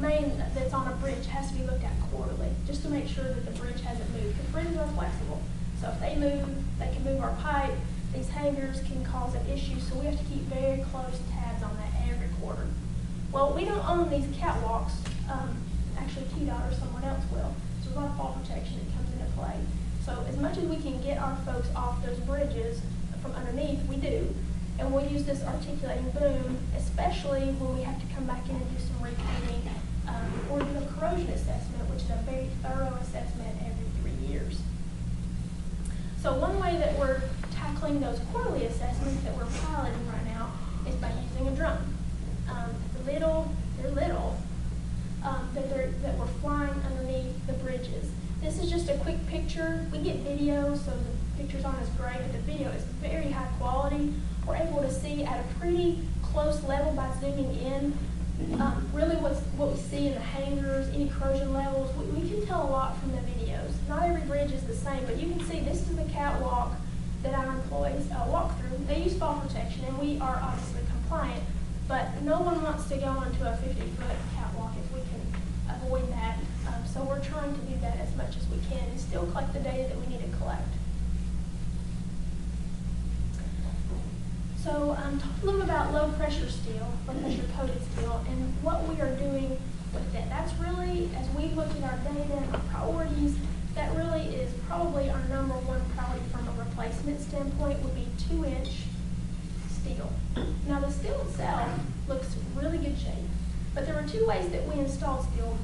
S9: main that's on a bridge has to be looked at quarterly, just to make sure that the bridge hasn't moved. Because bridges are flexible, so if they move, they can move our pipe. These hangers can cause an issue, so we have to keep very close tabs on that every quarter. Well, we don't own these catwalks. Actually, KUB or someone else will. So there's a lot of fall protection that comes into play. So as much as we can get our folks off those bridges from underneath, we do. And we'll use this articulating boom, especially when we have to come back in and do some repainting or do a corrosion assessment, which is a very thorough assessment every 3 years. So one way that we're tackling those quarterly assessments that we're piloting right now is by using a drone. They're little, that we're flying underneath the bridges. This is just a quick picture. We get video, so the pictures aren't as great, but the video is very high quality. We're able to see at a pretty close level by zooming in really what we see in the hangars, any corrosion levels. We can tell a lot from the videos. Not every bridge is the same, but you can see this is the catwalk that our employees walk through. They use fall protection, and we are obviously compliant, but no one wants to go onto a 50-foot catwalk if we can avoid that. So we're trying to do that as much as we can and still collect the data that we need to collect. So talk a little about low pressure steel, low pressure coated steel, and what we are doing with it. That's really, as we've looked at our data and our priorities, that really is probably our number one priority from a replacement standpoint would be 2-inch steel. Now the steel itself looks really good shape, but there were two ways that we installed steel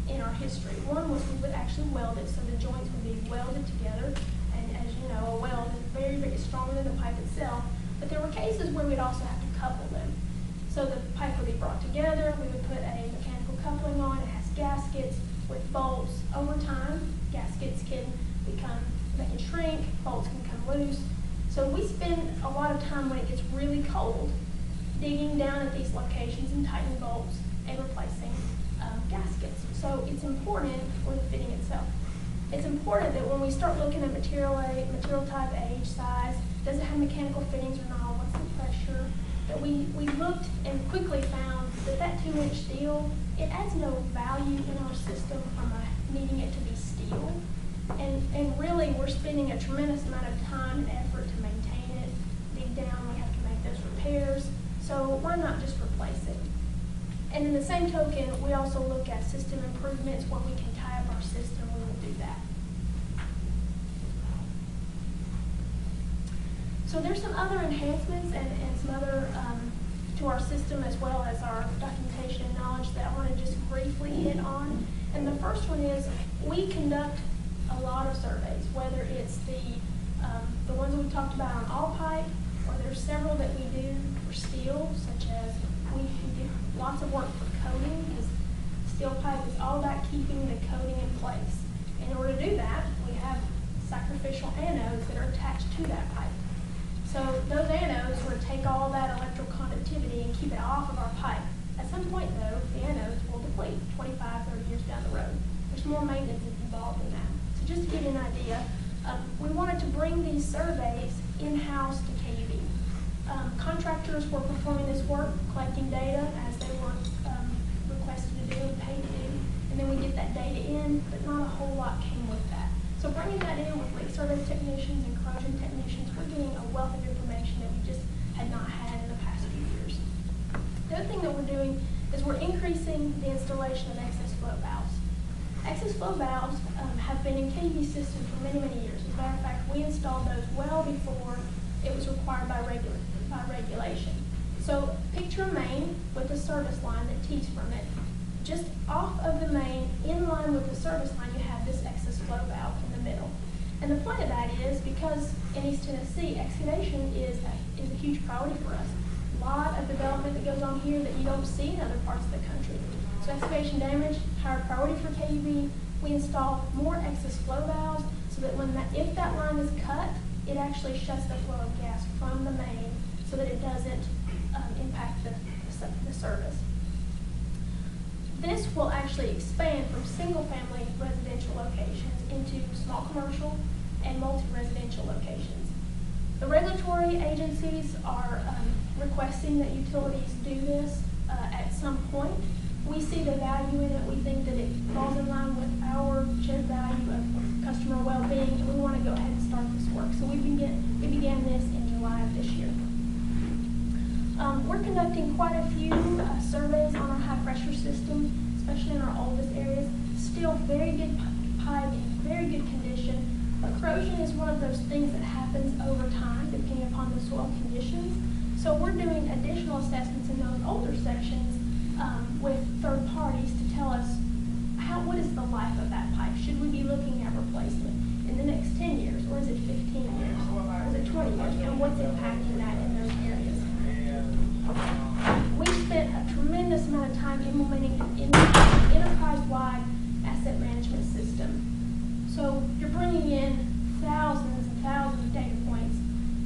S9: in our history. One was we would actually weld it, so the joints would be welded together, and as you know, a weld is very, very stronger than the pipe itself. But there were cases where we'd also have to couple them. So the pipe would be brought together, we would put a mechanical coupling on, it has gaskets with bolts. Over time, gaskets they can shrink, bolts can come loose. So we spend a lot of time when it gets really cold digging down at these locations and tightening bolts and replacing gaskets. So it's important for the fitting itself. It's important that when we start looking at material type, age, size, does it have mechanical fittings or not, what's the pressure, that we looked and quickly found that 2-inch steel, it adds no value in our system from needing it to be steel. And really, we're spending a tremendous amount of time and effort to maintain it, dig down, we have to make those repairs. So why not just replace it? And in the same token, we also look at system improvements where we can tie up our system, we will do that. So there's some other enhancements and some other to our system as well as our documentation and knowledge that I want to just briefly hit on. And the first one is we conduct a lot of surveys, whether it's the ones that we talked about on all pipe, or there's several that we do for steel, such as we do lots of work for coating, because steel pipe is all about keeping the coating in place. In order to do that, we have sacrificial anodes that are attached to that pipe. So those anodes would take all that electrical conductivity and keep it off of our pipe. At some point, though, the anodes will deplete 25, 30 years down the road. There's more maintenance involved in that. So just to give you an idea, we wanted to bring these surveys in-house to KUB. Contractors were performing this work, collecting data as they were requested to do and paid to do, and then we get that data in, but not a whole lot came with that. So bringing that in with leak survey technicians and corrosion technicians, we're getting a wealth of information that we just had not had in the past few years. The other thing that we're doing is we're increasing the installation of excess flow valves. Excess flow valves have been in KUB system for many, many years. As a matter of fact, we installed those well before it was required by regulation. So picture a main with a service line that tees from it. Just off of the main, in line with the service line, you have this excess flow valve in the middle. And the point of that is because in East Tennessee, excavation is a huge priority for us. A lot of development that goes on here that you don't see in other parts of the country. So excavation damage, higher priority for KUB. We install more excess flow valves so that if that line is cut, it actually shuts the flow of gas from the main so that it doesn't impact the service. This will actually expand from single-family residential locations into small commercial and multi-residential locations. The regulatory agencies are requesting that utilities do this at some point. We see the value in it. We think that it falls in line with our shared value of customer well-being, and we want to go ahead and start this work. So we began this in July of this year. We're conducting quite a few surveys on our high-pressure system, especially in our oldest areas. Still very good piping, very good condition, but corrosion is one of those things that happens over time depending upon the soil conditions. So we're doing additional assessments in those older sections with third parties to tell us what is the life of that pipe. Should we be looking at replacement in the next 10 years, or is it 15 years, or is it 20 years, and what's impacting that in those areas? We spent a tremendous amount of time implementing an enterprise-wide asset management system. So you're bringing in thousands and thousands of data points,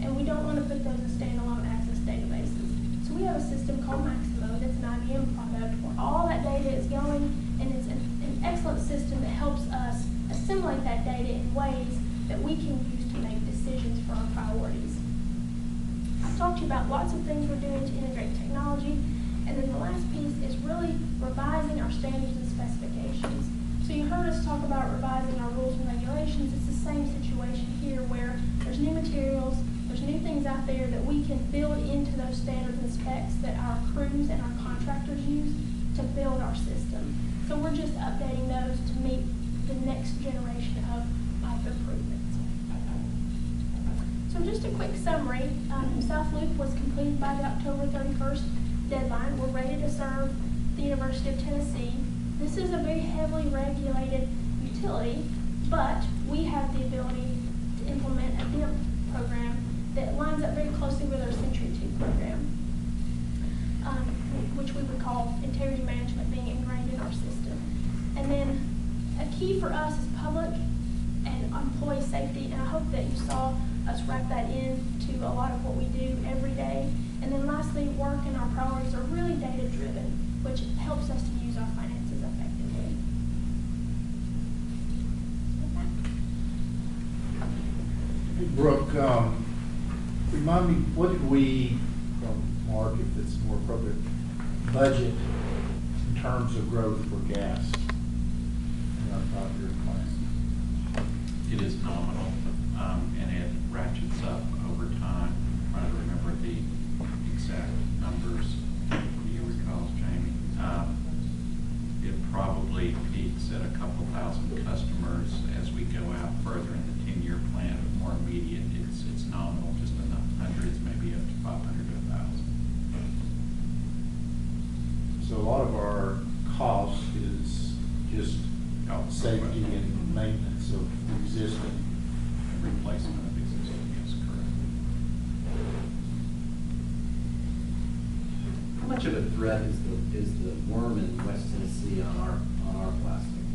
S9: and we don't want to put those in standalone access databases. So we have a system called Maximo that's an IBM product where all that data is going, and it's an excellent system that helps us assimilate that data in ways that we can use to make decisions for our priorities. I've talked to you about lots of things we're doing to integrate technology, and then the last piece is really revising our standards and specifications. So you heard us talk about revising our rules and regulations. It's the same situation here where there's new materials, there's new things out there that we can build into those standards and specs that our crews and our contractors use to build our system. So we're just updating those to meet the next generation of pipe improvements. So just a quick summary, South Loop was completed by the October 31st deadline. We're ready to serve the University of Tennessee. This is a very heavily regulated utility, but we have the ability to implement a DIMP program that lines up very closely with our Century 2 program, which we would call integrity management being ingrained in our system. And then a key for us is public and employee safety, and I hope that you saw us wrap that into a lot of what we do every day. And then lastly, work and our priorities are really data-driven, which helps us to use our finances effectively.
S2: Hey, Brooke, remind me, what did we, Mark, if it's more appropriate, budget in terms of growth for gas in our 5-year plan?
S5: It is nominal, and it ratchets up over time. I'm trying to remember the exact numbers. Do you recall, Jamie? It probably peaks at a couple thousand customers as we go out further in the 10-year plan. But more immediate, it's nominal, just in the hundreds, maybe up to 500 to 1,000.
S2: So a lot of our cost is just safety and maintenance of existing.
S5: Replacement of existing, yes, correct.
S10: How much of a threat is the worm in West Tennessee on our plastic?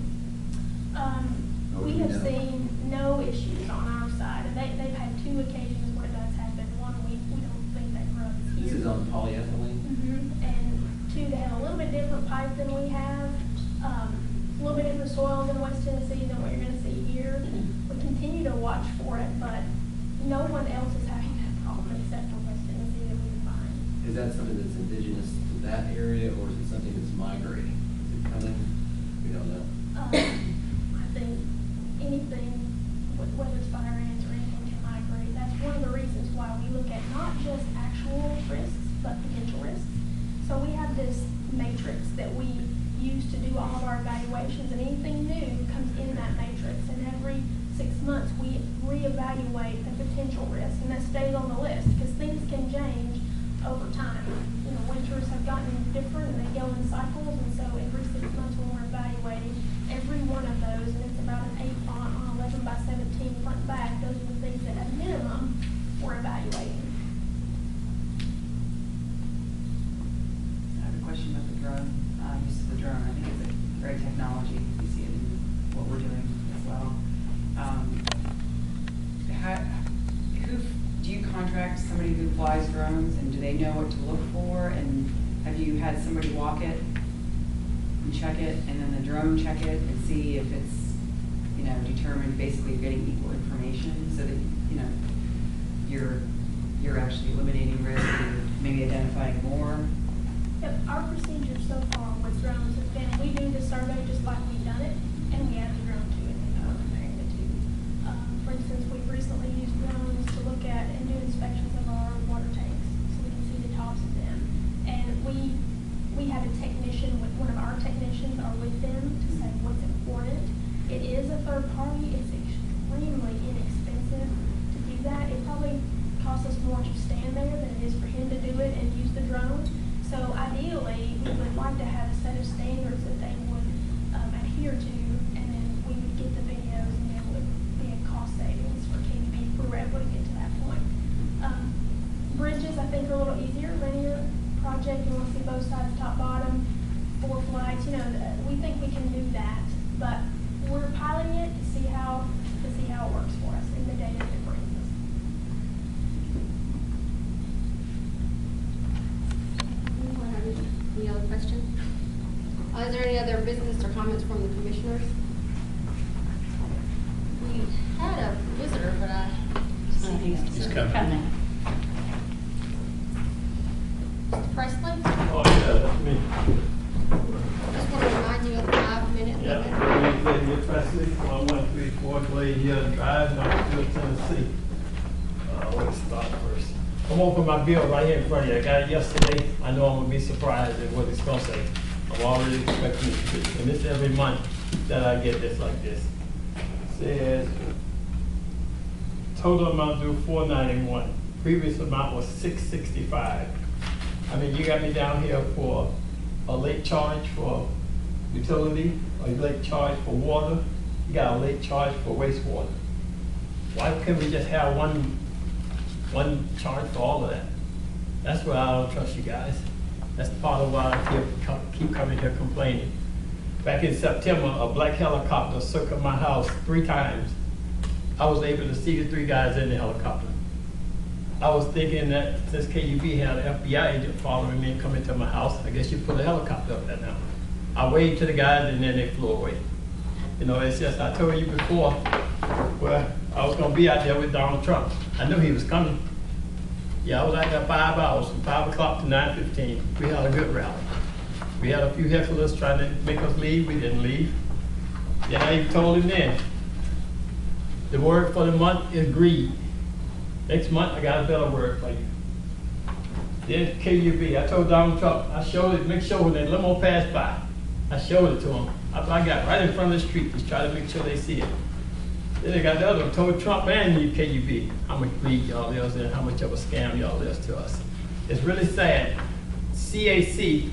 S9: We have seen no issues on our side, and they've had 2 occasions where that's happened. One, we don't think that growth is here.
S10: This is on polyethylene?
S9: And 2, they have a little bit different pipe than we have, a little bit different soils in West Tennessee than what you're going to see here. We continue to watch for it, but no one else is having that problem except for West Tennessee that we can find.
S10: Is that something that's indigenous to that area, or is it something that's migrating? Is it coming? We don't know.
S9: I think anything, whether it's fire ants or anything, can migrate. That's one of the reasons why we look at not just actual risks, but potential risks. So we have this matrix that we use to do all of our evaluations, and anything new potential risk, and that stays on the list, because things can change over time. You know, winters have gotten different, and they go in cycles, and so every 6 months when we're evaluating every one of those, and it's about an 8 font on 11 by 17 front and back, those are the things that at minimum we're evaluating.
S7: I have a question about the drone, use of the drone. I think it's a great technology. We see it in what we're doing as well. Do you contract somebody who flies drones, and do they know what to look for? And have you had somebody walk it and check it, and then the drone check it and see if it's, you know, determined, basically you're getting equal information so that, you know, you're actually eliminating risk and maybe identifying more?
S9: Yep, our procedure so far with drones has been, we do the survey just like we've done it, and we add the drone to it and comparing the two. For instance, we've recently used drones to look at and do inspections of our water tanks, so we can see the tops of them. And we have a technician, one of our technicians are with them to say what's important. It is a third party, it's extremely inexpensive to do that. It probably costs us more to stand there than it is for him to do it and use the drone. So ideally, we would like to have a set of standards that they would adhere to, and then we would get the videos, and there would be a cost savings for KUB if we were able to get to that point. Bridges, I think, are a little easier. Linear project, you want to see both sides, top, bottom, 4 flights. You know, we think we can do that, but we're piloting it to see how it works for us and the data that it brings us.
S1: Anyone have any other questions? Is there any other business or comments from the commissioners? We had a visitor, but
S2: He's coming.
S1: Mr. Presley,
S11: Oh, yeah, that's me.
S1: just want to remind you of the 5-minute limit.
S11: Yeah, Xavier Presley, 1134 Glade Hill Drive, Knoxville, Tennessee. Let's start first. I'm opening my bill right here in front of you. I got it yesterday. I know I'm gonna be surprised at what it's gonna say. I'm already expecting it, and this every month that I get this like this. It says, total amount due $491. Previous amount was $665. I mean, you got me down here for a late charge for utility, a late charge for water, you got a late charge for wastewater. Why couldn't we just have one charge for all of that? That's why I don't trust you guys. That's part of why I keep coming here complaining. Back in September, a black helicopter circled my house 3 times. I was able to see the 3 guys in the helicopter. I was thinking that since KUB had an FBI agent following me and coming to my house, I guess you put a helicopter up there now. I waved to the guys and then they flew away. You know, it's just, I told you before, well, I was gonna be out there with Donald Trump. I knew he was coming. Yeah, I was out there 5 hours, from 5 o'clock to 9:15. We had a good rally. We had a few hecklers trying to make us leave, we didn't leave. Then I even told him then, the word for the month is greed. Next month, I got a better word for you. Then KUB, I told Donald Trump, I showed it, make sure when the limo passed by, I showed it to him. I got right in front of the street, just try to make sure they see it. Then they got the other one, told Trump and you KUB, how much greed y'all is and how much of a scam y'all is to us. It's really sad. CAC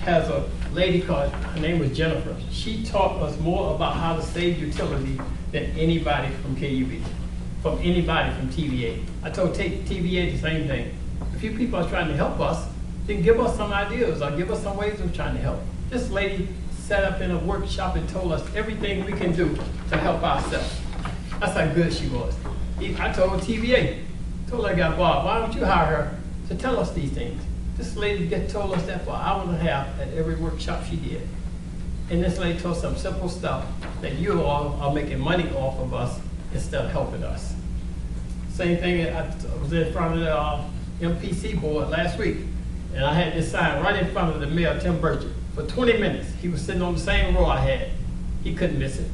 S11: has a lady called, her name was Jennifer. She taught us more about how to save utility than anybody from KUB, from anybody from TVA. I told TVA the same thing. If you people are trying to help us, then give us some ideas or give us some ways of trying to help. This lady sat up in a workshop and told us everything we can do to help ourselves. That's how good she was. I told TVA, told that guy, Bob, why don't you hire her to tell us these things? This lady told us that for an hour and a half at every workshop she did. And this lady told some simple stuff that you all are making money off of us instead of helping us. Same thing, I was in front of the MPC board last week, and I had this sign right in front of the mayor, Tim Burchett. For 20 minutes, he was sitting on the same row I had. He couldn't miss it.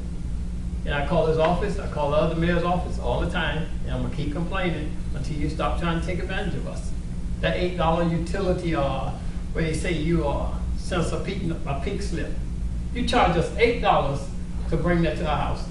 S11: And I call his office, I call the other mayor's office all the time, and I'm gonna keep complaining until you stop trying to take advantage of us. That $8 utility, where they say you send us a pink slip. You charge us $8 to bring that to our house.